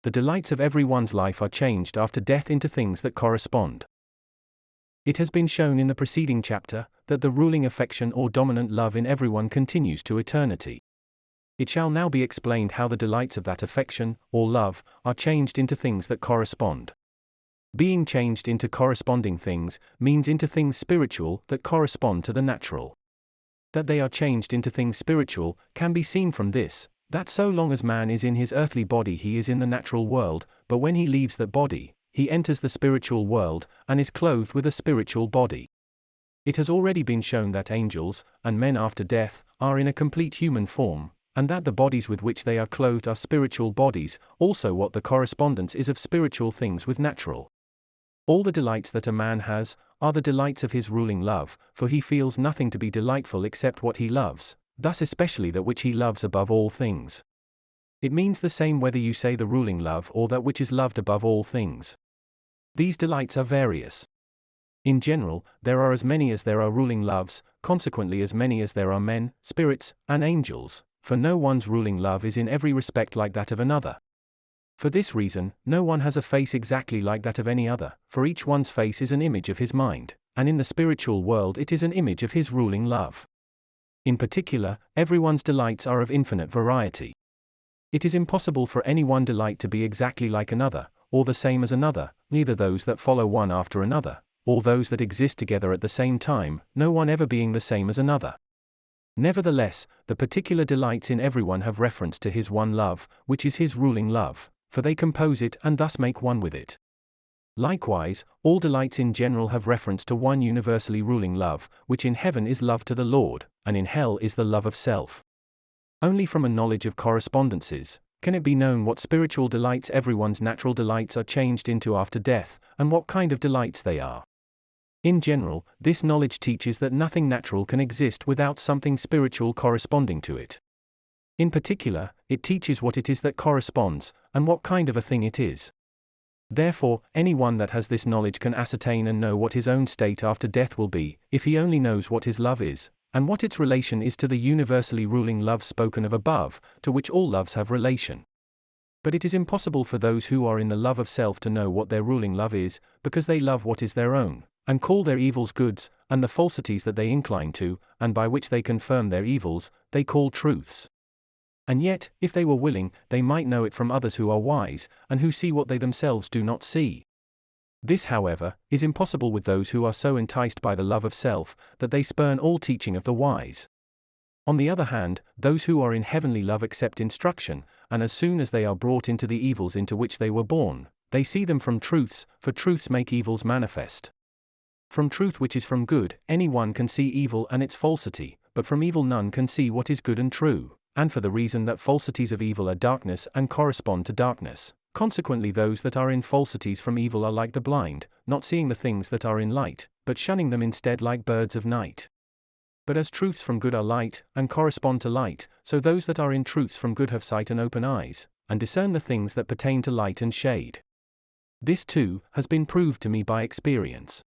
The delights of everyone's life are changed after death into things that correspond. It has been shown in the preceding chapter that the ruling affection or dominant love in everyone continues to eternity. It shall now be explained how the delights of that affection, or love, are changed into things that correspond. Being changed into corresponding things means into things spiritual that correspond to the natural. That they are changed into things spiritual can be seen from this, that so long as man is in his earthly body he is in the natural world, but when he leaves that body, he enters the spiritual world, and is clothed with a spiritual body. It has already been shown that angels, and men after death, are in a complete human form, and that the bodies with which they are clothed are spiritual bodies, also what the correspondence is of spiritual things with natural. All the delights that a man has, are the delights of his ruling love, for he feels nothing to be delightful except what he loves, thus especially that which he loves above all things. It means the same whether you say the ruling love or that which is loved above all things. These delights are various. In general, there are as many as there are ruling loves, consequently as many as there are men, spirits, and angels, for no one's ruling love is in every respect like that of another. For this reason, no one has a face exactly like that of any other, for each one's face is an image of his mind, and in the spiritual world it is an image of his ruling love. In particular, everyone's delights are of infinite variety. It is impossible for any one delight to be exactly like another, or the same as another, neither those that follow one after another, or those that exist together at the same time, no one ever being the same as another. Nevertheless, the particular delights in everyone have reference to his one love, which is his ruling love, for they compose it and thus make one with it. Likewise, all delights in general have reference to one universally ruling love, which in heaven is love to the Lord, and in hell is the love of self. Only from a knowledge of correspondences can it be known what spiritual delights everyone's natural delights are changed into after death, and what kind of delights they are. In general, this knowledge teaches that nothing natural can exist without something spiritual corresponding to it. In particular, it teaches what it is that corresponds, and what kind of a thing it is. Therefore, anyone that has this knowledge can ascertain and know what his own state after death will be, if he only knows what his love is, and what its relation is to the universally ruling love spoken of above, to which all loves have relation. But it is impossible for those who are in the love of self to know what their ruling love is, because they love what is their own, and call their evils goods, and the falsities that they incline to, and by which they confirm their evils, they call truths. And yet, if they were willing, they might know it from others who are wise, and who see what they themselves do not see. This, however, is impossible with those who are so enticed by the love of self, that they spurn all teaching of the wise. On the other hand, those who are in heavenly love accept instruction, and as soon as they are brought into the evils into which they were born, they see them from truths, for truths make evils manifest. From truth which is from good, any one can see evil and its falsity, but from evil none can see what is good and true, and for the reason that falsities of evil are darkness and correspond to darkness. Consequently those that are in falsities from evil are like the blind, not seeing the things that are in light, but shunning them instead like birds of night. But as truths from good are light, and correspond to light, so those that are in truths from good have sight and open eyes, and discern the things that pertain to light and shade. This too has been proved to me by experience.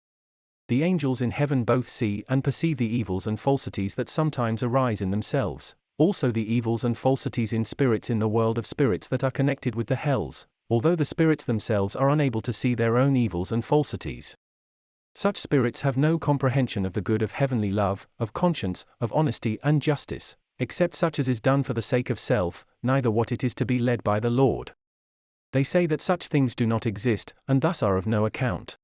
The angels in heaven both see and perceive the evils and falsities that sometimes arise in themselves, also the evils and falsities in spirits in the world of spirits that are connected with the hells, although the spirits themselves are unable to see their own evils and falsities. Such spirits have no comprehension of the good of heavenly love, of conscience, of honesty and justice, except such as is done for the sake of self, neither what it is to be led by the Lord. They say that such things do not exist, and thus are of no account.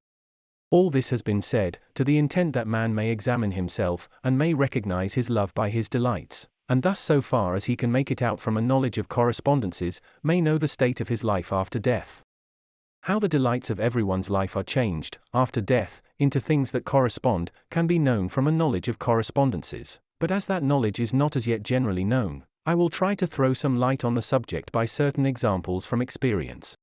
All this has been said, to the intent that man may examine himself, and may recognize his love by his delights, and thus so far as he can make it out from a knowledge of correspondences, may know the state of his life after death. How the delights of everyone's life are changed, after death, into things that correspond, can be known from a knowledge of correspondences, but as that knowledge is not as yet generally known, I will try to throw some light on the subject by certain examples from experience.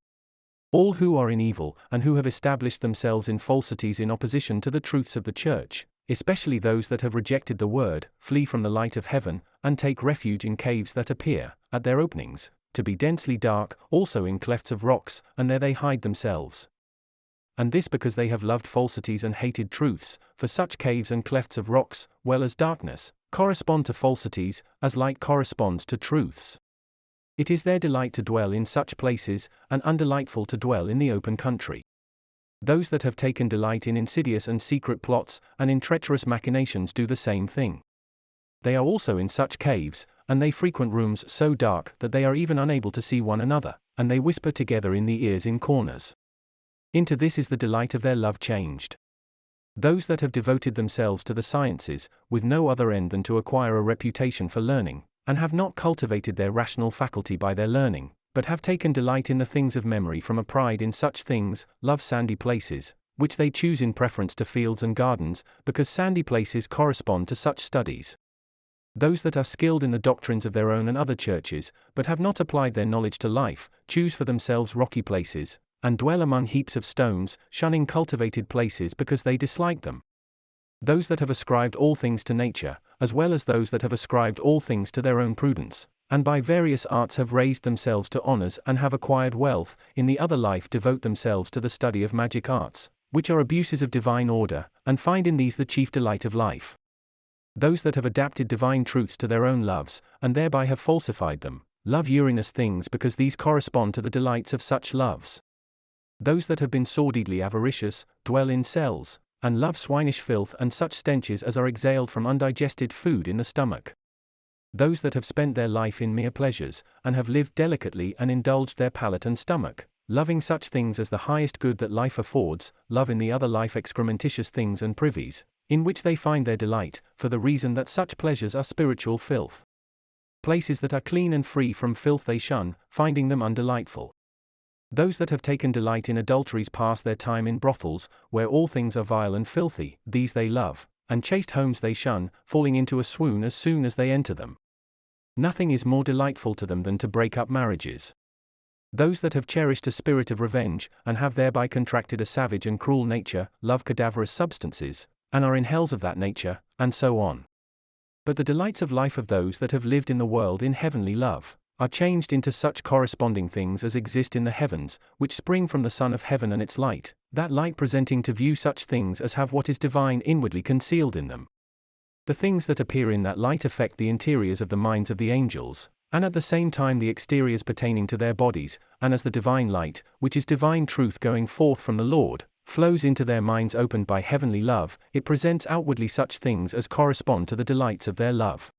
All who are in evil, and who have established themselves in falsities in opposition to the truths of the Church, especially those that have rejected the word, flee from the light of heaven, and take refuge in caves that appear, at their openings, to be densely dark, also in clefts of rocks, and there they hide themselves. And this because they have loved falsities and hated truths, for such caves and clefts of rocks, well as darkness, correspond to falsities, as light corresponds to truths. It is their delight to dwell in such places, and undelightful to dwell in the open country. Those that have taken delight in insidious and secret plots, and in treacherous machinations do the same thing. They are also in such caves, and they frequent rooms so dark that they are even unable to see one another, and they whisper together in the ears in corners. Into this is the delight of their love changed. Those that have devoted themselves to the sciences, with no other end than to acquire a reputation for learning, and have not cultivated their rational faculty by their learning, but have taken delight in the things of memory from a pride in such things, love sandy places, which they choose in preference to fields and gardens, because sandy places correspond to such studies. Those that are skilled in the doctrines of their own and other churches, but have not applied their knowledge to life, choose for themselves rocky places, and dwell among heaps of stones, shunning cultivated places because they dislike them. Those that have ascribed all things to nature, as well as those that have ascribed all things to their own prudence, and by various arts have raised themselves to honors and have acquired wealth, in the other life devote themselves to the study of magic arts, which are abuses of divine order, and find in these the chief delight of life. Those that have adapted divine truths to their own loves, and thereby have falsified them, love Uranus things because these correspond to the delights of such loves. Those that have been sordidly avaricious, dwell in cells, and love swinish filth and such stenches as are exhaled from undigested food in the stomach. Those that have spent their life in mere pleasures, and have lived delicately and indulged their palate and stomach, loving such things as the highest good that life affords, love in the other life excrementitious things and privies, in which they find their delight, for the reason that such pleasures are spiritual filth. Places that are clean and free from filth they shun, finding them undelightful. Those that have taken delight in adulteries pass their time in brothels, where all things are vile and filthy, these they love, and chaste homes they shun, falling into a swoon as soon as they enter them. Nothing is more delightful to them than to break up marriages. Those that have cherished a spirit of revenge, and have thereby contracted a savage and cruel nature, love cadaverous substances, and are in hells of that nature, and so on. But the delights of life of those that have lived in the world in heavenly love, are changed into such corresponding things as exist in the heavens, which spring from the sun of heaven and its light, that light presenting to view such things as have what is divine inwardly concealed in them. The things that appear in that light affect the interiors of the minds of the angels, and at the same time the exteriors pertaining to their bodies, and as the divine light, which is divine truth going forth from the Lord, flows into their minds opened by heavenly love, it presents outwardly such things as correspond to the delights of their love.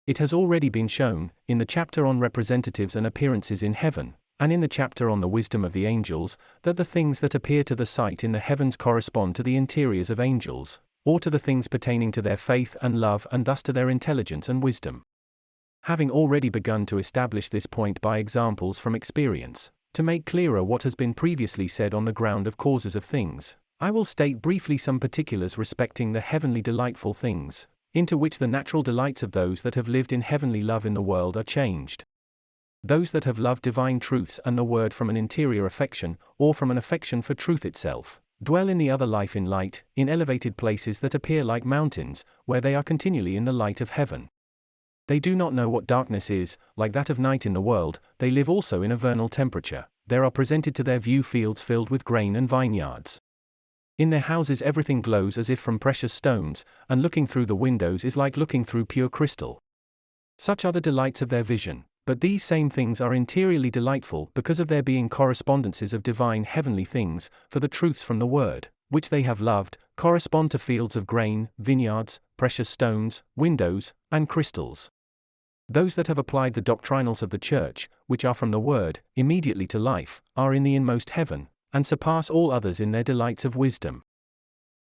It has already been shown, in the chapter on representatives and appearances in heaven, and in the chapter on the wisdom of the angels, that the things that appear to the sight in the heavens correspond to the interiors of angels, or to the things pertaining to their faith and love and thus to their intelligence and wisdom. Having already begun to establish this point by examples from experience, to make clearer what has been previously said on the ground of causes of things, I will state briefly some particulars respecting the heavenly delightful things, into which the natural delights of those that have lived in heavenly love in the world are changed. Those that have loved divine truths and the word from an interior affection, or from an affection for truth itself, dwell in the other life in light, in elevated places that appear like mountains, where they are continually in the light of heaven. They do not know what darkness is, like that of night in the world, they live also in a vernal temperature, there are presented to their view fields filled with grain and vineyards. In their houses everything glows as if from precious stones, and looking through the windows is like looking through pure crystal. Such are the delights of their vision, but these same things are interiorly delightful because of their being correspondences of divine heavenly things, for the truths from the word, which they have loved, correspond to fields of grain, vineyards, precious stones, windows, and crystals. Those that have applied the doctrinals of the Church, which are from the Word, immediately to life, are in the inmost heaven, and surpass all others in their delights of wisdom.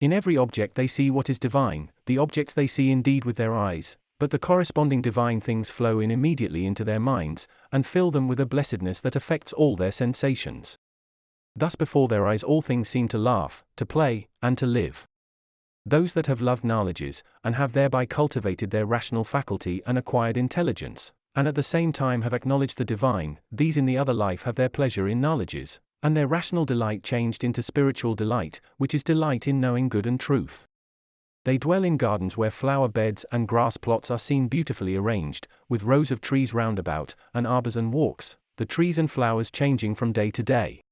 In every object they see what is divine, the objects they see indeed with their eyes, but the corresponding divine things flow in immediately into their minds, and fill them with a blessedness that affects all their sensations. Thus before their eyes all things seem to laugh, to play, and to live. Those that have loved knowledges, and have thereby cultivated their rational faculty and acquired intelligence, and at the same time have acknowledged the divine, these in the other life have their pleasure in knowledges, and their rational delight changed into spiritual delight, which is delight in knowing good and truth. They dwell in gardens where flower beds and grass plots are seen beautifully arranged, with rows of trees round about, and arbors and walks, the trees and flowers changing from day to day.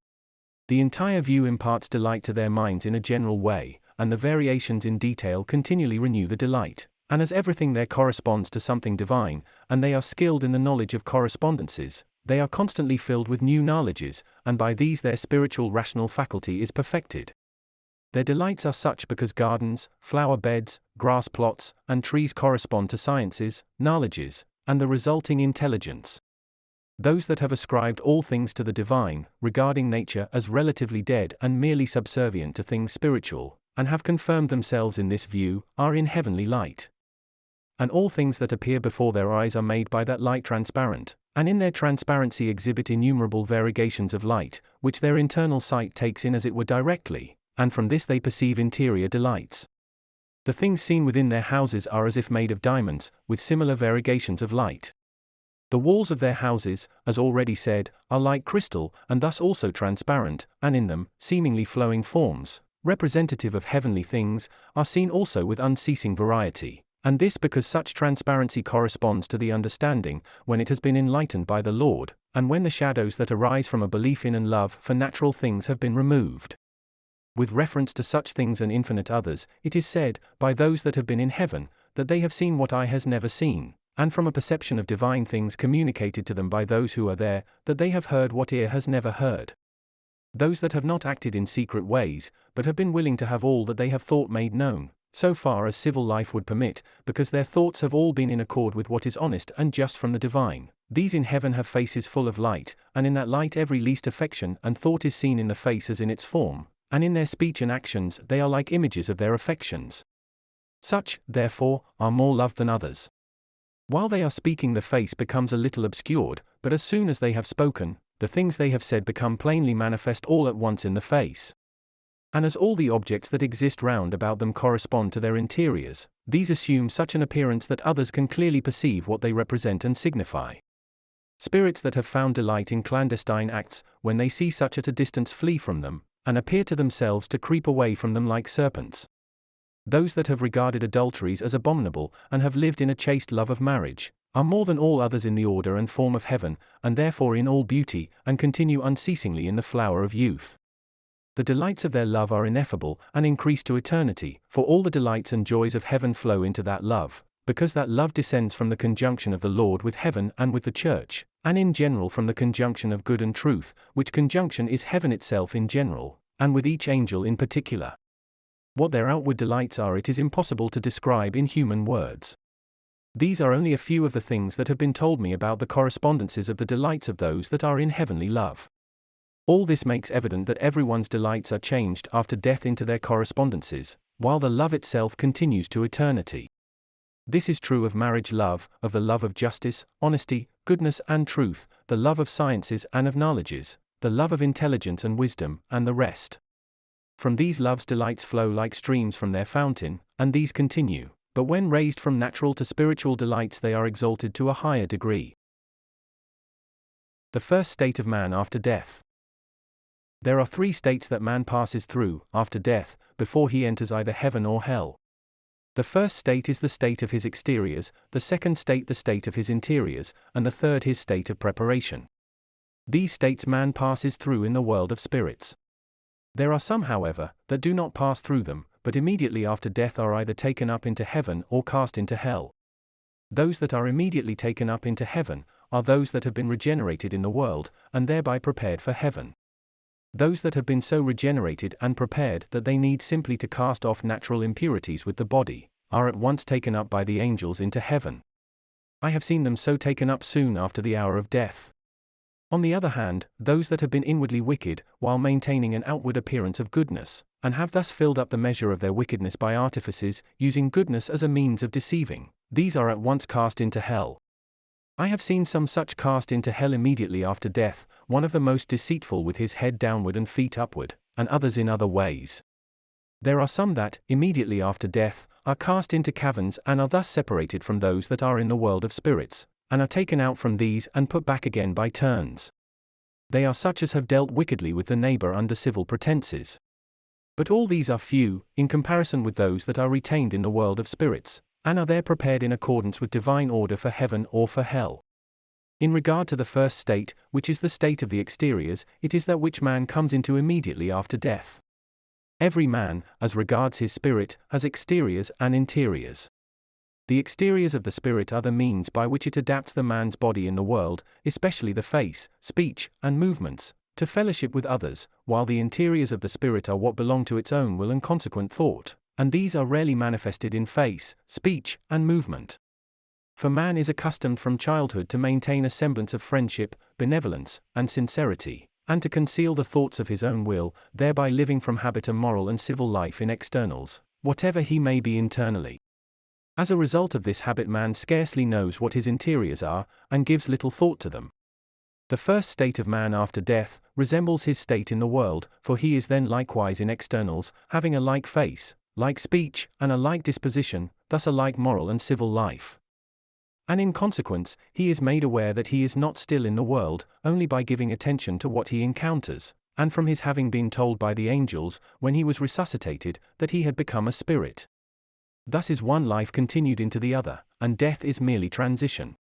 The entire view imparts delight to their minds in a general way, and the variations in detail continually renew the delight, And as everything there corresponds to something divine, and they are skilled in the knowledge of correspondences, they are constantly filled with new knowledges, and by these their spiritual rational faculty is perfected. Their delights are such because gardens, flower beds, grass plots, and trees correspond to sciences, knowledges, and the resulting intelligence. Those that have ascribed all things to the divine, regarding nature as relatively dead and merely subservient to things spiritual, and have confirmed themselves in this view, are in heavenly light. And all things that appear before their eyes are made by that light transparent, and in their transparency exhibit innumerable variegations of light, which their internal sight takes in as it were directly, and from this they perceive interior delights. The things seen within their houses are as if made of diamonds, with similar variegations of light. The walls of their houses, as already said, are like crystal, and thus also transparent, and in them, seemingly flowing forms, representative of heavenly things, are seen also with unceasing variety. And this because such transparency corresponds to the understanding, when it has been enlightened by the Lord, and when the shadows that arise from a belief in and love for natural things have been removed. With reference to such things and infinite others, it is said, by those that have been in heaven, that they have seen what eye has never seen, and from a perception of divine things communicated to them by those who are there, that they have heard what ear has never heard. Those that have not acted in secret ways, but have been willing to have all that they have thought made known, so far as civil life would permit, because their thoughts have all been in accord with what is honest and just from the divine, these in heaven have faces full of light, and in that light every least affection and thought is seen in the face as in its form, and in their speech and actions they are like images of their affections. Such, therefore, are more loved than others. While they are speaking the face becomes a little obscured, but as soon as they have spoken, the things they have said become plainly manifest all at once in the face. And as all the objects that exist round about them correspond to their interiors, these assume such an appearance that others can clearly perceive what they represent and signify. Spirits that have found delight in clandestine acts, when they see such at a distance flee from them, and appear to themselves to creep away from them like serpents. Those that have regarded adulteries as abominable, and have lived in a chaste love of marriage, are more than all others in the order and form of heaven, and therefore in all beauty, and continue unceasingly in the flower of youth. The delights of their love are ineffable, and increase to eternity, for all the delights and joys of heaven flow into that love, because that love descends from the conjunction of the Lord with heaven and with the church, and in general from the conjunction of good and truth, which conjunction is heaven itself in general, and with each angel in particular. What their outward delights are it is impossible to describe in human words. These are only a few of the things that have been told me about the correspondences of the delights of those that are in heavenly love. All this makes evident that everyone's delights are changed after death into their correspondences, while the love itself continues to eternity. This is true of marriage love, of the love of justice, honesty, goodness and truth, the love of sciences and of knowledges, the love of intelligence and wisdom, and the rest. From these loves delights flow like streams from their fountain, and these continue, but when raised from natural to spiritual delights they are exalted to a higher degree. The first state of man after death. There are three states that man passes through, after death, before he enters either heaven or hell. The first state is the state of his exteriors, the second state the state of his interiors, and the third his state of preparation. These states man passes through in the world of spirits. There are some, however, that do not pass through them, but immediately after death are either taken up into heaven or cast into hell. Those that are immediately taken up into heaven are those that have been regenerated in the world, and thereby prepared for heaven. Those that have been so regenerated and prepared that they need simply to cast off natural impurities with the body, are at once taken up by the angels into heaven. I have seen them so taken up soon after the hour of death. On the other hand, those that have been inwardly wicked, while maintaining an outward appearance of goodness, and have thus filled up the measure of their wickedness by artifices, using goodness as a means of deceiving, these are at once cast into hell. I have seen some such cast into hell immediately after death, one of the most deceitful with his head downward and feet upward, and others in other ways. There are some that, immediately after death, are cast into caverns and are thus separated from those that are in the world of spirits, and are taken out from these and put back again by turns. They are such as have dealt wickedly with the neighbor under civil pretenses. But all these are few, in comparison with those that are retained in the world of spirits, and are there prepared in accordance with divine order for heaven or for hell. In regard to the first state, which is the state of the exteriors, it is that which man comes into immediately after death. Every man, as regards his spirit, has exteriors and interiors. The exteriors of the spirit are the means by which it adapts the man's body in the world, especially the face, speech, and movements, to fellowship with others, while the interiors of the spirit are what belong to its own will and consequent thought, and these are rarely manifested in face, speech, and movement. For man is accustomed from childhood to maintain a semblance of friendship, benevolence, and sincerity, and to conceal the thoughts of his own will, thereby living from habit a moral and civil life in externals, whatever he may be internally. As a result of this habit, man scarcely knows what his interiors are, and gives little thought to them. The first state of man after death resembles his state in the world, for he is then likewise in externals, having a like face, like speech, and a like disposition, thus a like moral and civil life. And in consequence, he is made aware that he is not still in the world, only by giving attention to what he encounters, and from his having been told by the angels, when he was resuscitated, that he had become a spirit. Thus is one life continued into the other, and death is merely transition.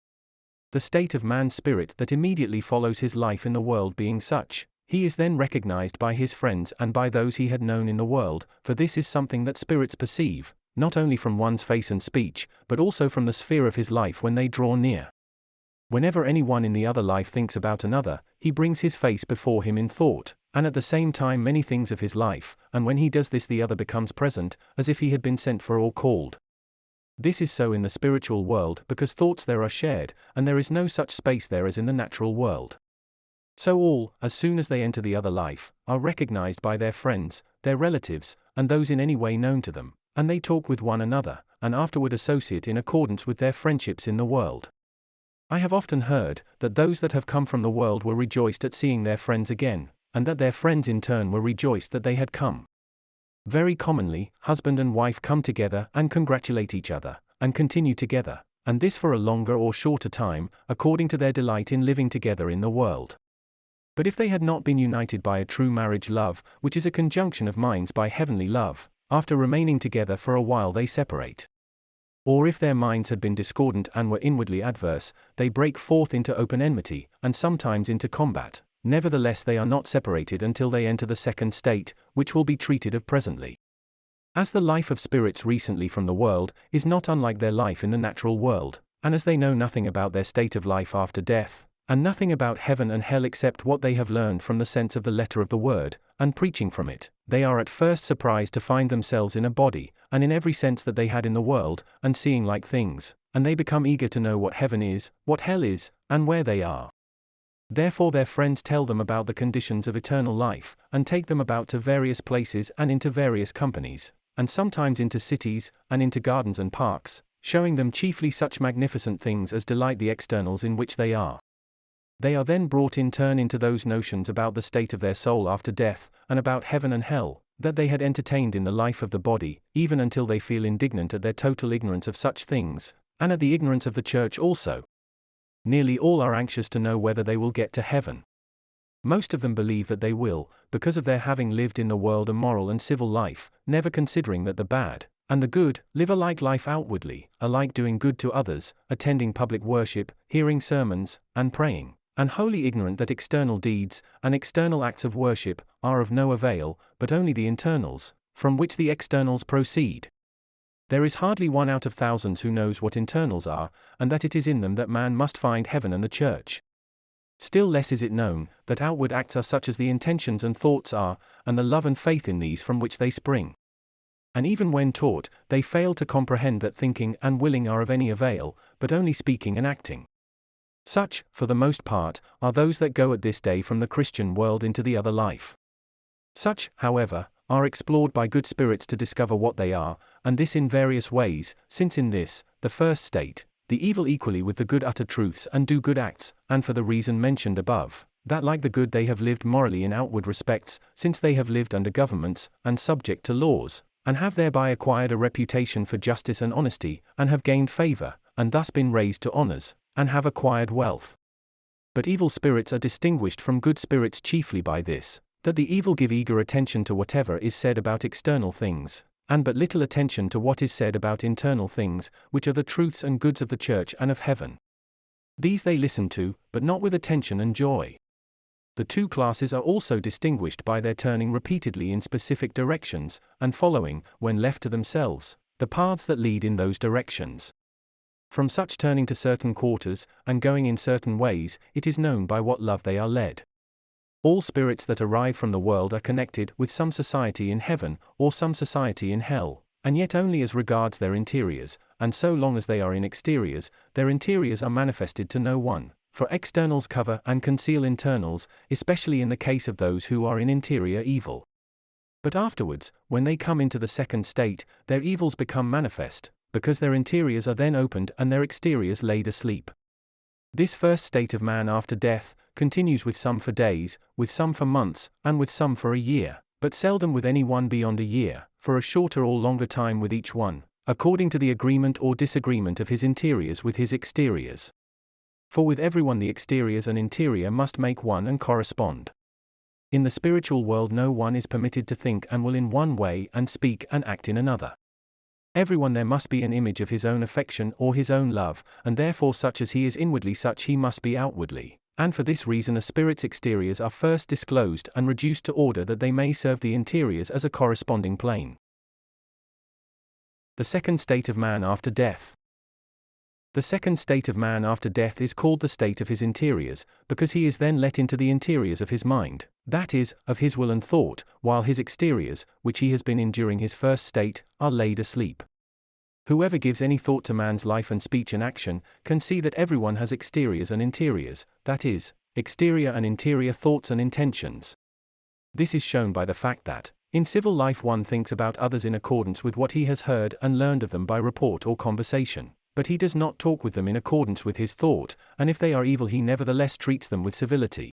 The state of man's spirit that immediately follows his life in the world being such, he is then recognized by his friends and by those he had known in the world, for this is something that spirits perceive, not only from one's face and speech, but also from the sphere of his life when they draw near. Whenever anyone in the other life thinks about another, he brings his face before him in thought, and at the same time many things of his life, and when he does this the other becomes present, as if he had been sent for or called. This is so in the spiritual world because thoughts there are shared, and there is no such space there as in the natural world. So all, as soon as they enter the other life, are recognized by their friends, their relatives, and those in any way known to them, and they talk with one another, and afterward associate in accordance with their friendships in the world. I have often heard that those that have come from the world were rejoiced at seeing their friends again, and that their friends in turn were rejoiced that they had come. Very commonly, husband and wife come together and congratulate each other, and continue together, and this for a longer or shorter time, according to their delight in living together in the world. But if they had not been united by a true marriage love, which is a conjunction of minds by heavenly love, after remaining together for a while they separate. Or if their minds had been discordant and were inwardly adverse, they break forth into open enmity, and sometimes into combat. Nevertheless they are not separated until they enter the second state, which will be treated of presently. As the life of spirits recently from the world is not unlike their life in the natural world, and as they know nothing about their state of life after death, and nothing about heaven and hell except what they have learned from the sense of the letter of the word, and preaching from it, they are at first surprised to find themselves in a body, and in every sense that they had in the world, and seeing like things, and they become eager to know what heaven is, what hell is, and where they are. Therefore their friends tell them about the conditions of eternal life, and take them about to various places and into various companies, and sometimes into cities, and into gardens and parks, showing them chiefly such magnificent things as delight the externals in which they are. They are then brought in turn into those notions about the state of their soul after death, and about heaven and hell, that they had entertained in the life of the body, even until they feel indignant at their total ignorance of such things, and at the ignorance of the church also. Nearly all are anxious to know whether they will get to heaven. Most of them believe that they will, because of their having lived in the world a moral and civil life, never considering that the bad and the good live a like life outwardly, alike doing good to others, attending public worship, hearing sermons, and praying, and wholly ignorant that external deeds and external acts of worship are of no avail, but only the internals, from which the externals proceed. There is hardly one out of thousands who knows what internals are, and that it is in them that man must find heaven and the church. Still less is it known that outward acts are such as the intentions and thoughts are, and the love and faith in these from which they spring. And even when taught, they fail to comprehend that thinking and willing are of any avail, but only speaking and acting. Such, for the most part, are those that go at this day from the Christian world into the other life. Such, however, are explored by good spirits to discover what they are, and this in various ways, since in this, the first state, the evil equally with the good utter truths and do good acts, and for the reason mentioned above, that like the good they have lived morally in outward respects, since they have lived under governments, and subject to laws, and have thereby acquired a reputation for justice and honesty, and have gained favor, and thus been raised to honors, and have acquired wealth. But evil spirits are distinguished from good spirits chiefly by this, that the evil give eager attention to whatever is said about external things, and but little attention to what is said about internal things, which are the truths and goods of the church and of heaven. These they listen to, but not with attention and joy. The two classes are also distinguished by their turning repeatedly in specific directions, and following, when left to themselves, the paths that lead in those directions. From such turning to certain quarters, and going in certain ways, it is known by what love they are led. All spirits that arrive from the world are connected with some society in heaven, or some society in hell, and yet only as regards their interiors, and so long as they are in exteriors, their interiors are manifested to no one, for externals cover and conceal internals, especially in the case of those who are in interior evil. But afterwards, when they come into the second state, their evils become manifest, because their interiors are then opened and their exteriors laid asleep. This first state of man after death continues with some for days, with some for months, and with some for a year, but seldom with any one beyond a year, for a shorter or longer time with each one, according to the agreement or disagreement of his interiors with his exteriors. For with everyone the exteriors and interior must make one and correspond. In the spiritual world no one is permitted to think and will in one way and speak and act in another. Everyone there must be an image of his own affection or his own love, and therefore such as he is inwardly such he must be outwardly, and for this reason a spirit's exteriors are first disclosed and reduced to order that they may serve the interiors as a corresponding plane. The second state of man after death. The second state of man after death is called the state of his interiors, because he is then let into the interiors of his mind, that is, of his will and thought, while his exteriors, which he has been in during his first state, are laid asleep. Whoever gives any thought to man's life and speech and action, can see that everyone has exteriors and interiors, that is, exterior and interior thoughts and intentions. This is shown by the fact that, in civil life one thinks about others in accordance with what he has heard and learned of them by report or conversation. But he does not talk with them in accordance with his thought, and if they are evil he nevertheless treats them with civility.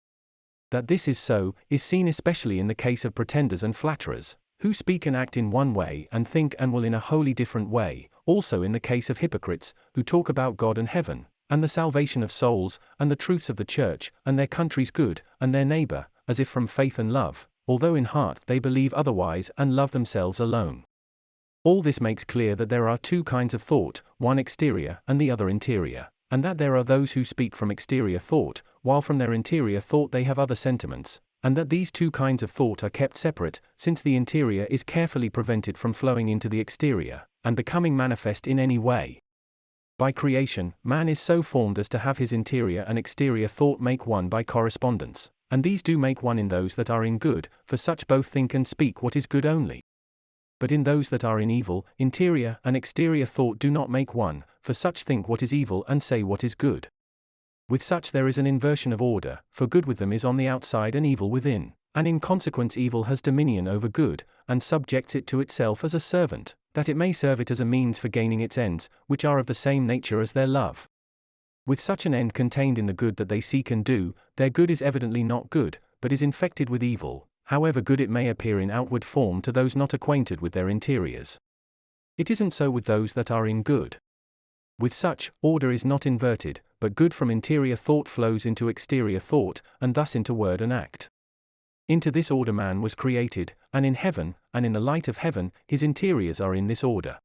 That this is so, is seen especially in the case of pretenders and flatterers, who speak and act in one way and think and will in a wholly different way, also in the case of hypocrites, who talk about God and heaven, and the salvation of souls, and the truths of the church, and their country's good, and their neighbor, as if from faith and love, although in heart they believe otherwise and love themselves alone. All this makes clear that there are two kinds of thought, one exterior and the other interior, and that there are those who speak from exterior thought, while from their interior thought they have other sentiments, and that these two kinds of thought are kept separate, since the interior is carefully prevented from flowing into the exterior, and becoming manifest in any way. By creation, man is so formed as to have his interior and exterior thought make one by correspondence, and these do make one in those that are in good, for such both think and speak what is good only. But in those that are in evil, interior and exterior thought do not make one, for such think what is evil and say what is good. With such there is an inversion of order, for good with them is on the outside and evil within, and in consequence evil has dominion over good, and subjects it to itself as a servant, that it may serve it as a means for gaining its ends, which are of the same nature as their love. With such an end contained in the good that they seek and do, their good is evidently not good, but is infected with evil, however good it may appear in outward form to those not acquainted with their interiors. It isn't so with those that are in good. With such, order is not inverted, but good from interior thought flows into exterior thought, and thus into word and act. Into this order man was created, and in heaven, and in the light of heaven, his interiors are in this order.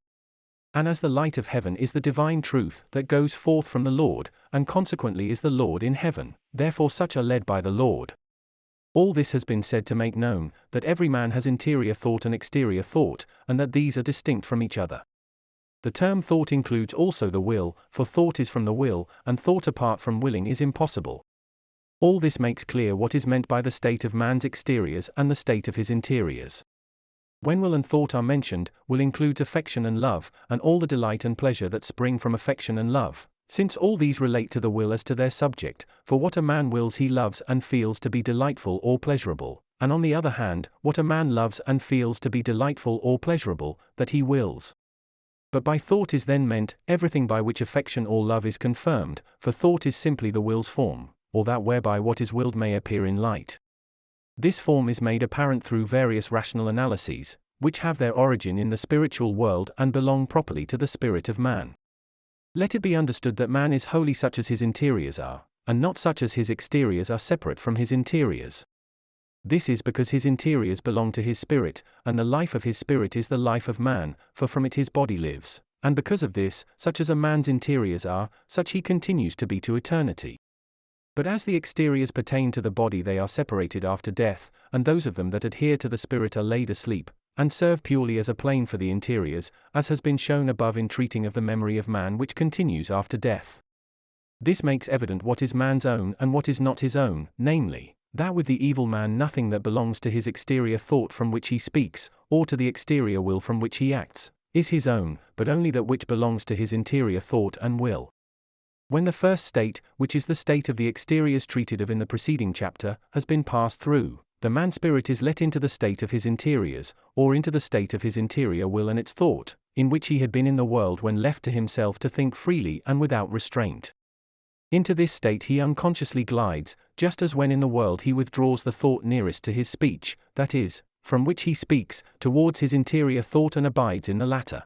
And as the light of heaven is the divine truth that goes forth from the Lord, and consequently is the Lord in heaven, therefore such are led by the Lord. All this has been said to make known, that every man has interior thought and exterior thought, and that these are distinct from each other. The term thought includes also the will, for thought is from the will, and thought apart from willing is impossible. All this makes clear what is meant by the state of man's exteriors and the state of his interiors. When will and thought are mentioned, will includes affection and love, and all the delight and pleasure that spring from affection and love, since all these relate to the will as to their subject, for what a man wills he loves and feels to be delightful or pleasurable, and on the other hand, what a man loves and feels to be delightful or pleasurable, that he wills. But by thought is then meant everything by which affection or love is confirmed, for thought is simply the will's form, or that whereby what is willed may appear in light. This form is made apparent through various rational analyses, which have their origin in the spiritual world and belong properly to the spirit of man. Let it be understood that man is wholly such as his interiors are, and not such as his exteriors are separate from his interiors. This is because his interiors belong to his spirit, and the life of his spirit is the life of man, for from it his body lives, and because of this, such as a man's interiors are, such he continues to be to eternity. But as the exteriors pertain to the body they are separated after death, and those of them that adhere to the spirit are laid asleep, and serve purely as a plane for the interiors, as has been shown above in treating of the memory of man which continues after death. This makes evident what is man's own and what is not his own, namely, that with the evil man nothing that belongs to his exterior thought from which he speaks, or to the exterior will from which he acts, is his own, but only that which belongs to his interior thought and will. When the first state, which is the state of the exteriors treated of in the preceding chapter, has been passed through, the man-spirit is let into the state of his interiors, or into the state of his interior will and its thought, in which he had been in the world when left to himself to think freely and without restraint. Into this state he unconsciously glides, just as when in the world he withdraws the thought nearest to his speech, that is, from which he speaks, towards his interior thought and abides in the latter.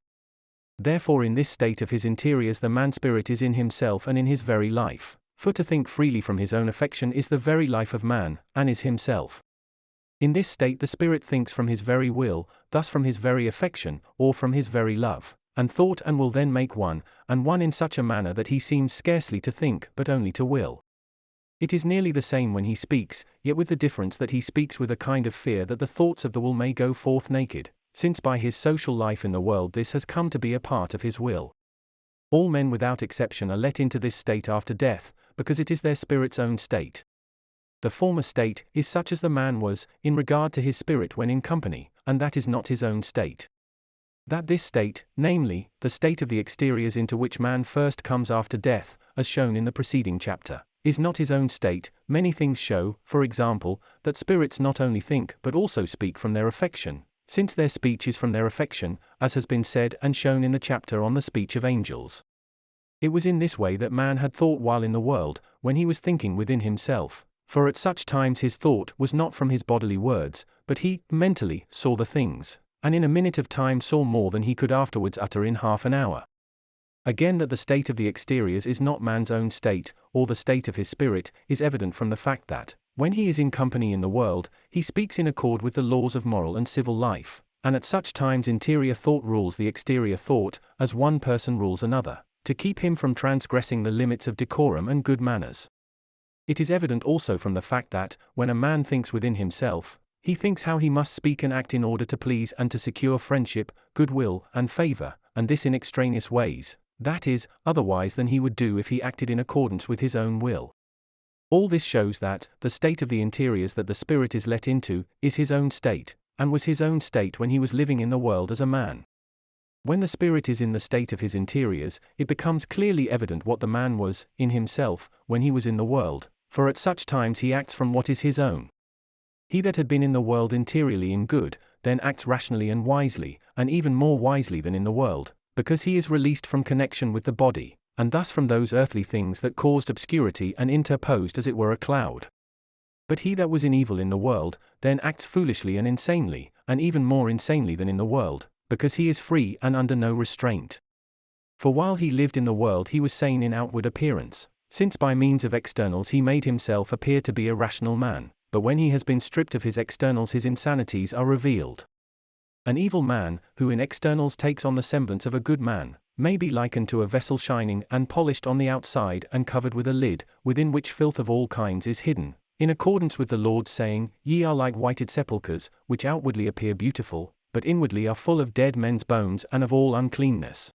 Therefore in this state of his interiors the man-spirit is in himself and in his very life, for to think freely from his own affection is the very life of man, and is himself. In this state the spirit thinks from his very will, thus from his very affection, or from his very love, and thought and will then make one, and one in such a manner that he seems scarcely to think but only to will. It is nearly the same when he speaks, yet with the difference that he speaks with a kind of fear that the thoughts of the will may go forth naked, since by his social life in the world this has come to be a part of his will. All men without exception are let into this state after death, because it is their spirit's own state. The former state is such as the man was, in regard to his spirit when in company, and that is not his own state. That this state, namely, the state of the exteriors into which man first comes after death, as shown in the preceding chapter, is not his own state, many things show, for example, that spirits not only think but also speak from their affection, since their speech is from their affection, as has been said and shown in the chapter on the speech of angels. It was in this way that man had thought while in the world, when he was thinking within himself. For at such times his thought was not from his bodily words, but he, mentally, saw the things, and in a minute of time saw more than he could afterwards utter in half an hour. Again that the state of the exteriors is not man's own state, or the state of his spirit, is evident from the fact that, when he is in company in the world, he speaks in accord with the laws of moral and civil life, and at such times interior thought rules the exterior thought, as one person rules another, to keep him from transgressing the limits of decorum and good manners. It is evident also from the fact that, when a man thinks within himself, he thinks how he must speak and act in order to please and to secure friendship, goodwill, and favor, and this in extraneous ways, that is, otherwise than he would do if he acted in accordance with his own will. All this shows that, the state of the interiors that the spirit is let into, is his own state, and was his own state when he was living in the world as a man. When the spirit is in the state of his interiors, it becomes clearly evident what the man was, in himself, when he was in the world, for at such times he acts from what is his own. He that had been in the world interiorly in good, then acts rationally and wisely, and even more wisely than in the world, because he is released from connection with the body, and thus from those earthly things that caused obscurity and interposed as it were a cloud. But he that was in evil in the world, then acts foolishly and insanely, and even more insanely than in the world, because he is free and under no restraint. For while he lived in the world he was sane in outward appearance, since by means of externals he made himself appear to be a rational man, but when he has been stripped of his externals his insanities are revealed. An evil man, who in externals takes on the semblance of a good man, may be likened to a vessel shining and polished on the outside and covered with a lid, within which filth of all kinds is hidden, in accordance with the Lord's saying, "Ye are like whited sepulchres, which outwardly appear beautiful, but inwardly are full of dead men's bones and of all uncleanness."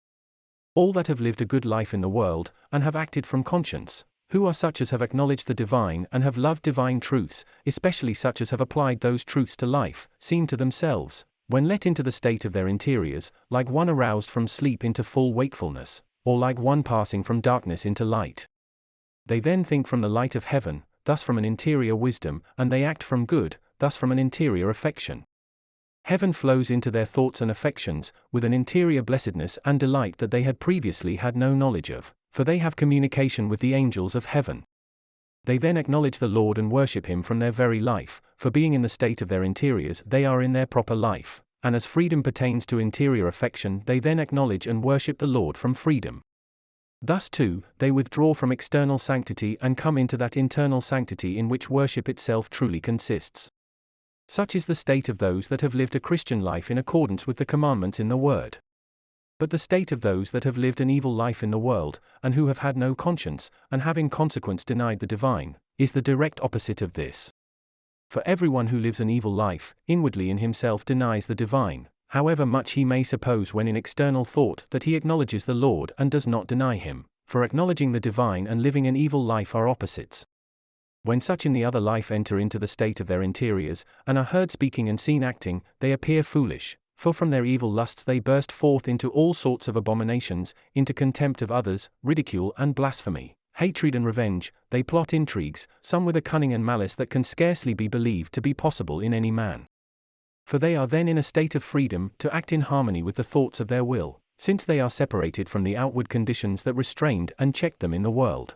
All that have lived a good life in the world, and have acted from conscience, who are such as have acknowledged the divine and have loved divine truths, especially such as have applied those truths to life, seem to themselves, when let into the state of their interiors, like one aroused from sleep into full wakefulness, or like one passing from darkness into light. They then think from the light of heaven, thus from an interior wisdom, and they act from good, thus from an interior affection. Heaven flows into their thoughts and affections, with an interior blessedness and delight that they had previously had no knowledge of, for they have communication with the angels of heaven. They then acknowledge the Lord and worship him from their very life, for being in the state of their interiors they are in their proper life, and as freedom pertains to interior affection they then acknowledge and worship the Lord from freedom. Thus too, they withdraw from external sanctity and come into that internal sanctity in which worship itself truly consists. Such is the state of those that have lived a Christian life in accordance with the commandments in the Word. But the state of those that have lived an evil life in the world, and who have had no conscience, and have in consequence denied the divine, is the direct opposite of this. For everyone who lives an evil life, inwardly in himself denies the divine, however much he may suppose when in external thought that he acknowledges the Lord and does not deny him, for acknowledging the divine and living an evil life are opposites. When such in the other life enter into the state of their interiors, and are heard speaking and seen acting, they appear foolish, for from their evil lusts they burst forth into all sorts of abominations, into contempt of others, ridicule and blasphemy, hatred and revenge. They plot intrigues, some with a cunning and malice that can scarcely be believed to be possible in any man. For they are then in a state of freedom to act in harmony with the thoughts of their will, since they are separated from the outward conditions that restrained and checked them in the world.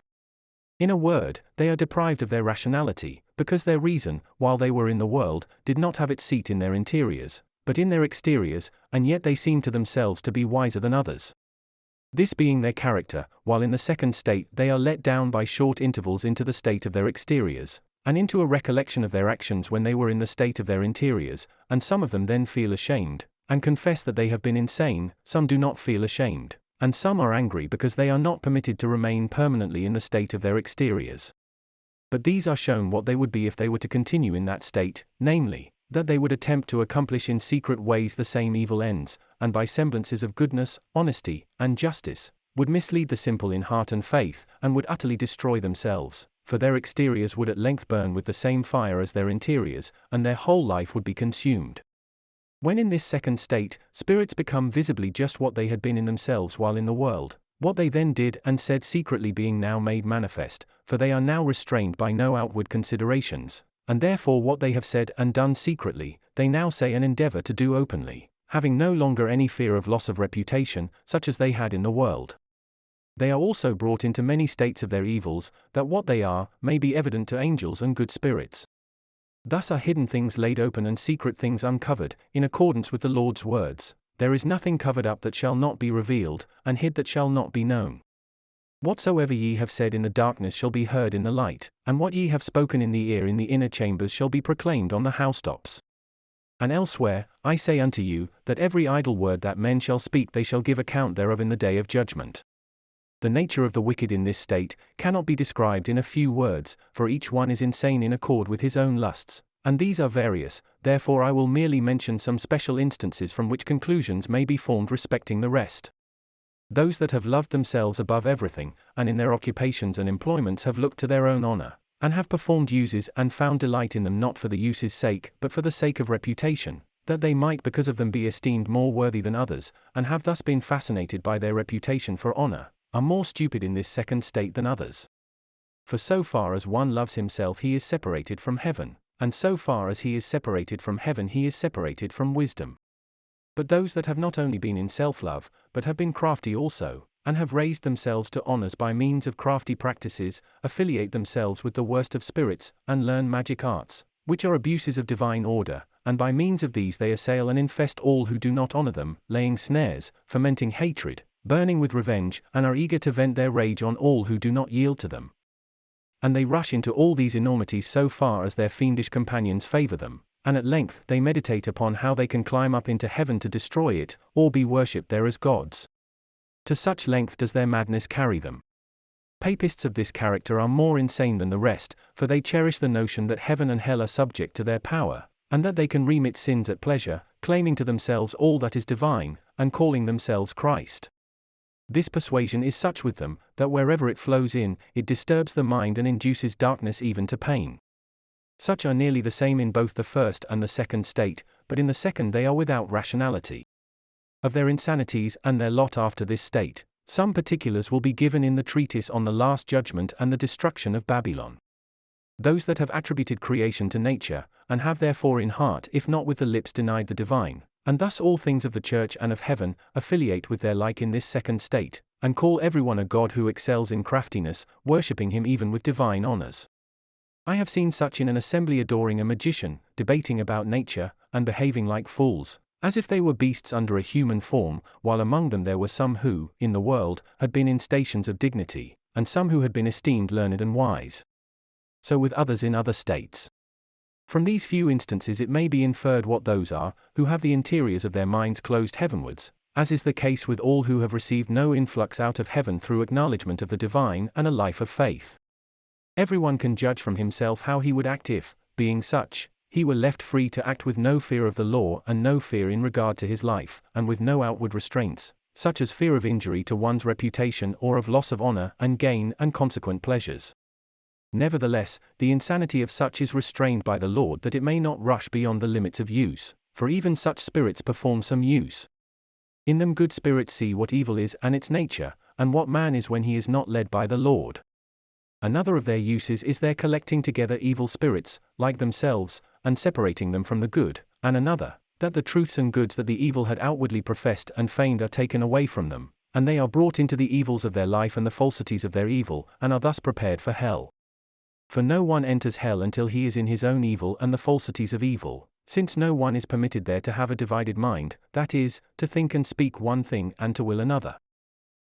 In a word, they are deprived of their rationality, because their reason, while they were in the world, did not have its seat in their interiors, but in their exteriors, and yet they seem to themselves to be wiser than others. This being their character, while in the second state they are let down by short intervals into the state of their exteriors, and into a recollection of their actions when they were in the state of their interiors, and some of them then feel ashamed, and confess that they have been insane. Some do not feel ashamed, and some are angry because they are not permitted to remain permanently in the state of their exteriors. But these are shown what they would be if they were to continue in that state, namely, that they would attempt to accomplish in secret ways the same evil ends, and by semblances of goodness, honesty, and justice, would mislead the simple in heart and faith, and would utterly destroy themselves, for their exteriors would at length burn with the same fire as their interiors, and their whole life would be consumed. When in this second state, spirits become visibly just what they had been in themselves while in the world, what they then did and said secretly being now made manifest, for they are now restrained by no outward considerations, and therefore what they have said and done secretly, they now say and endeavor to do openly, having no longer any fear of loss of reputation, such as they had in the world. They are also brought into many states of their evils, that what they are may be evident to angels and good spirits. Thus are hidden things laid open and secret things uncovered, in accordance with the Lord's words, "There is nothing covered up that shall not be revealed, and hid that shall not be known. Whatsoever ye have said in the darkness shall be heard in the light, and what ye have spoken in the ear in the inner chambers shall be proclaimed on the housetops. And elsewhere, I say unto you, that every idle word that men shall speak they shall give account thereof in the day of judgment." The nature of the wicked in this state cannot be described in a few words, for each one is insane in accord with his own lusts, and these are various. Therefore I will merely mention some special instances from which conclusions may be formed respecting the rest. Those that have loved themselves above everything, and in their occupations and employments have looked to their own honor, and have performed uses and found delight in them not for the use's sake but for the sake of reputation, that they might because of them be esteemed more worthy than others, and have thus been fascinated by their reputation for honor, are more stupid in this second state than others. For so far as one loves himself he is separated from heaven, and so far as he is separated from heaven he is separated from wisdom. But those that have not only been in self-love, but have been crafty also, and have raised themselves to honors by means of crafty practices, affiliate themselves with the worst of spirits, and learn magic arts, which are abuses of divine order, and by means of these they assail and infest all who do not honor them, laying snares, fomenting hatred, burning with revenge, and are eager to vent their rage on all who do not yield to them. And they rush into all these enormities so far as their fiendish companions favor them, and at length they meditate upon how they can climb up into heaven to destroy it, or be worshipped there as gods. To such length does their madness carry them. Papists of this character are more insane than the rest, for they cherish the notion that heaven and hell are subject to their power, and that they can remit sins at pleasure, claiming to themselves all that is divine, and calling themselves Christ. This persuasion is such with them, that wherever it flows in, it disturbs the mind and induces darkness even to pain. Such are nearly the same in both the first and the second state, but in the second they are without rationality. Of their insanities and their lot after this state, some particulars will be given in the treatise on the Last Judgment and the Destruction of Babylon. Those that have attributed creation to nature, and have therefore in heart if not with the lips denied the divine, and thus all things of the church and of heaven, affiliate with their like in this second state, and call everyone a god who excels in craftiness, worshipping him even with divine honors. I have seen such in an assembly adoring a magician, debating about nature, and behaving like fools, as if they were beasts under a human form, while among them there were some who, in the world, had been in stations of dignity, and some who had been esteemed learned and wise. So with others in other states. From these few instances it may be inferred what those are, who have the interiors of their minds closed heavenwards, as is the case with all who have received no influx out of heaven through acknowledgement of the divine and a life of faith. Everyone can judge from himself how he would act if, being such, he were left free to act with no fear of the law and no fear in regard to his life, and with no outward restraints, such as fear of injury to one's reputation or of loss of honor and gain and consequent pleasures. Nevertheless, the insanity of such is restrained by the Lord that it may not rush beyond the limits of use, for even such spirits perform some use. In them good spirits see what evil is and its nature, and what man is when he is not led by the Lord. Another of their uses is their collecting together evil spirits, like themselves, and separating them from the good, and another, that the truths and goods that the evil had outwardly professed and feigned are taken away from them, and they are brought into the evils of their life and the falsities of their evil, and are thus prepared for hell. For no one enters hell until he is in his own evil and the falsities of evil, since no one is permitted there to have a divided mind, that is, to think and speak one thing and to will another.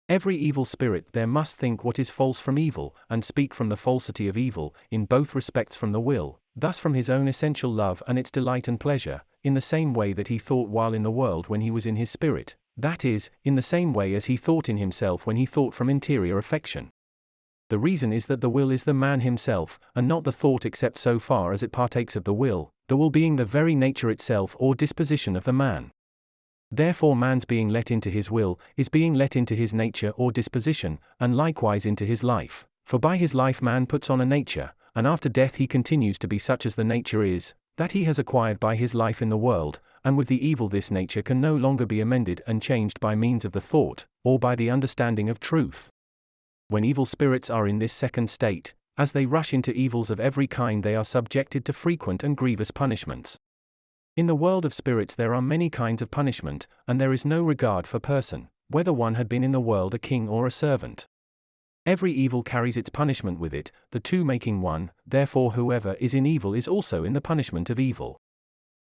Every evil spirit there must think what is false from evil, and speak from the falsity of evil, in both respects from the will, thus from his own essential love and its delight and pleasure, in the same way that he thought while in the world when he was in his spirit, that is, in the same way as he thought in himself when he thought from interior affection. The reason is that the will is the man himself, and not the thought except so far as it partakes of the will being the very nature itself or disposition of the man. Therefore man's being let into his will is being let into his nature or disposition, and likewise into his life, for by his life man puts on a nature, and after death he continues to be such as the nature is, that he has acquired by his life in the world, and with the evil this nature can no longer be amended and changed by means of the thought, or by the understanding of truth. When evil spirits are in this second state, as they rush into evils of every kind they are subjected to frequent and grievous punishments. In the world of spirits there are many kinds of punishment, and there is no regard for person, whether one had been in the world a king or a servant. Every evil carries its punishment with it, the two making one, therefore whoever is in evil is also in the punishment of evil.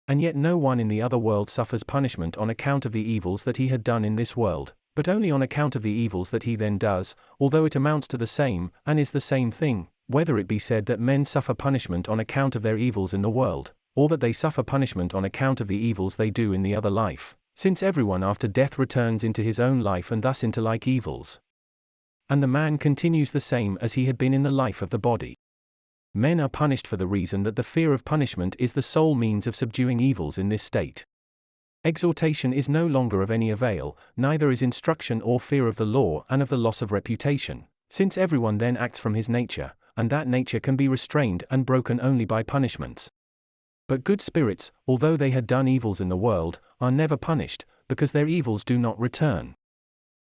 And yet no one in the other world suffers punishment on account of the evils that he had done in this world, but only on account of the evils that he then does, although it amounts to the same, and is the same thing, whether it be said that men suffer punishment on account of their evils in the world, or that they suffer punishment on account of the evils they do in the other life, since everyone after death returns into his own life and thus into like evils. And the man continues the same as he had been in the life of the body. Men are punished for the reason that the fear of punishment is the sole means of subduing evils in this state. Exhortation is no longer of any avail, neither is instruction or fear of the law and of the loss of reputation, since everyone then acts from his nature, and that nature can be restrained and broken only by punishments. But good spirits, although they had done evils in the world, are never punished, because their evils do not return.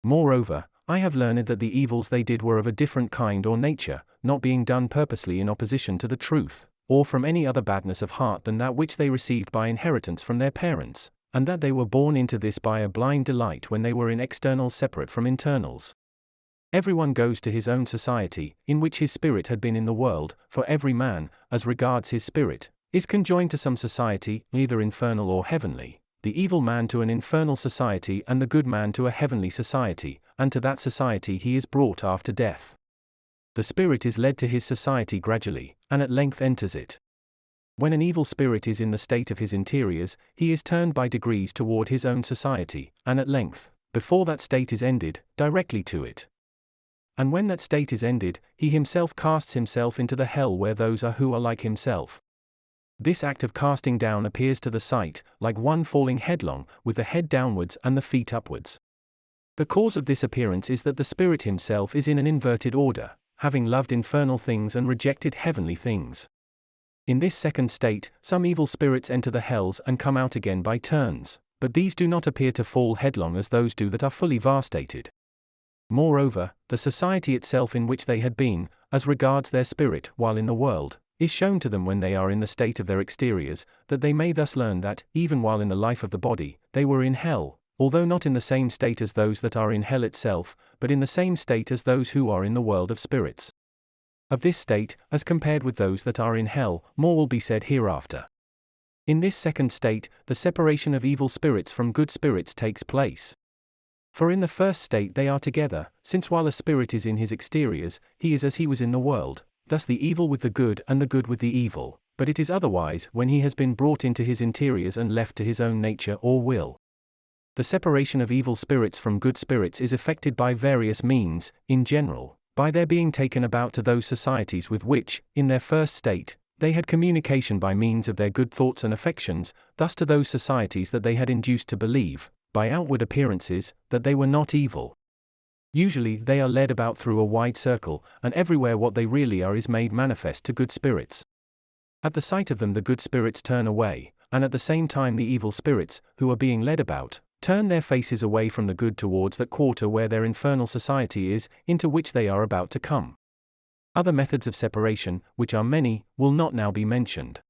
Moreover, I have learned that the evils they did were of a different kind or nature, not being done purposely in opposition to the truth, or from any other badness of heart than that which they received by inheritance from their parents, and that they were born into this by a blind delight when they were in externals separate from internals. Everyone goes to his own society, in which his spirit had been in the world, for every man, as regards his spirit, is conjoined to some society, either infernal or heavenly, the evil man to an infernal society and the good man to a heavenly society, and to that society he is brought after death. The spirit is led to his society gradually, and at length enters it. When an evil spirit is in the state of his interiors, he is turned by degrees toward his own society, and at length, before that state is ended, directly to it. And when that state is ended, he himself casts himself into the hell where those are who are like himself. This act of casting down appears to the sight, like one falling headlong, with the head downwards and the feet upwards. The cause of this appearance is that the spirit himself is in an inverted order, having loved infernal things and rejected heavenly things. In this second state, some evil spirits enter the hells and come out again by turns, but these do not appear to fall headlong as those do that are fully vastated. Moreover, the society itself in which they had been, as regards their spirit while in the world, is shown to them when they are in the state of their exteriors, that they may thus learn that, even while in the life of the body, they were in hell, although not in the same state as those that are in hell itself, but in the same state as those who are in the world of spirits. Of this state, as compared with those that are in hell, more will be said hereafter. In this second state, the separation of evil spirits from good spirits takes place. For in the first state they are together, since while a spirit is in his exteriors, he is as he was in the world, thus the evil with the good and the good with the evil, but it is otherwise when he has been brought into his interiors and left to his own nature or will. The separation of evil spirits from good spirits is effected by various means, in general, by their being taken about to those societies with which, in their first state, They had communication by means of their good thoughts and affections, thus to those societies that they had induced to believe, by outward appearances, that they were not evil. Usually they are led about through a wide circle, and everywhere what they really are is made manifest to good spirits. At the sight of them the good spirits turn away, and at the same time the evil spirits, who are being led about, turn their faces away from the good towards that quarter where their infernal society is, into which they are about to come. Other methods of separation, which are many, will not now be mentioned.